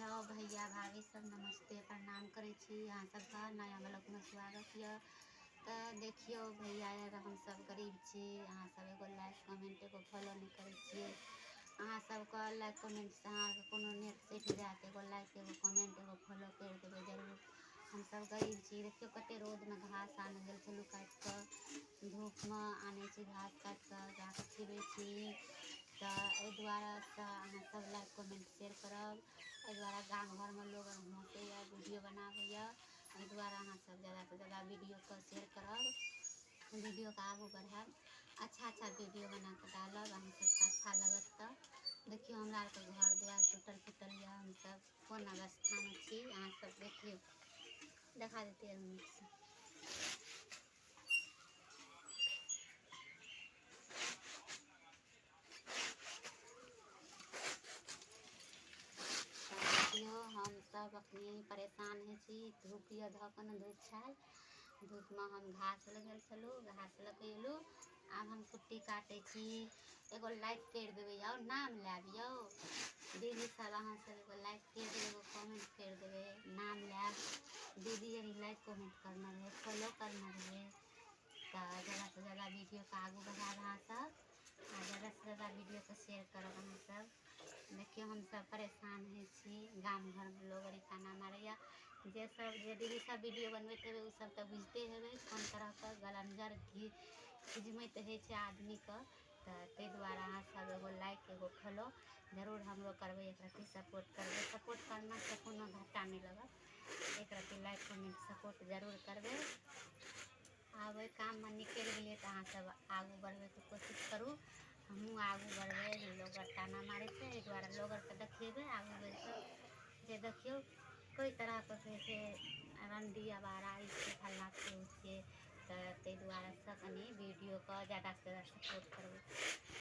Hello भैया भाभी सब नमस्ते प्रणाम करे छी। अहाँ सबका नया ब्लॉग में स्वागत है। तो देखियो भैया यार हम सब गरीब छी। अहाँ सब एगो लाइक कमेंट एगो फॉलो नहीं करे छिए। अहाँ सबका लाइक कमेंट से अहाँ कोनो नेट सेट जात एगो लाइक एगो कमेंट एगो फॉलो कर देवे जरूर। हम सब गरीब छी। देखियो कते रोद में घास आने गेल छलू काट के धूप में आने छी घास काट के जाके खिबै छी। तो एहि दुआरे से अहाँ सब लाइक कमेंट शेयर करब। एहि दुआरे गाम घर में लोग हँसैया वीडियो बनाबैया। एहि दुआरे अहाँ सब ज़्यादा से ज़्यादा वीडियो को शेयर करब। वीडियो का आगू बढ़ाब। अच्छा वीडियो बना के डालब। अहाँ सबके अच्छा लगत तो देखियो हमरा आर के घर द्वार टूटल फूटल या हम सब कोन अवस्था में छी। अहाँ सब देखियो देखा देते हैं मिनट से। देखियो हम सब अखनी परेशान है छी। धूप या धकन धूप छाल धूप में हम घास लगल छलू घास लगे एलू। आब हम कुट्टी काटे छी। एगो लाइक कर देवे और नाम लेब यो दीदी सब। अहाँ सब एगो लाइक कर देवे एगो कमेंट कर देवे नाम लेब। दीदी यदि लाइक कमेंट करना रहे फॉलो करना रहे तो ज़्यादा से ज़्यादा वीडियो का आगू बढ़ाब। अहाँ सब ज़्यादा से ज़्यादा वीडियो को शेयर करब। अहाँ सब देखियो हम सब परेशान है छी। गाम घर में लोग ताना मारैया। जे सब जे दीदी सब वीडियो बनबैत हेबै उ सब तो बुझते हेबै कोन तरह के गलंजर खिजमैत है आदमी के। तो ताहि दुआरे अहाँ सब एगो लाइक एगो फॉलो जरूर हमरो करबै। एक रत्ती सपोर्ट करबै। सपोर्ट करना से कोनो घाटा नहीं लगत। एक रत्ती लाइक कमेंट सपोर्ट जरूर करबै। आब ओहि काम में निकलि गेलिए तो अहाँ सब आगू बढ़बे के कोशिश करू। हमहूँ आगू बढ़बै। लोग ताना मारे छै एहि दुआरे लोग के देखेबै आगू बढ़ के जे देखियो कोई तरह के कहै छै रंडी आवारा ई छै फल्ला छै उ छै। तो ताहि दुआरे से कनी वीडियो को ज़्यादा से ज़्यादा सपोर्ट करबै।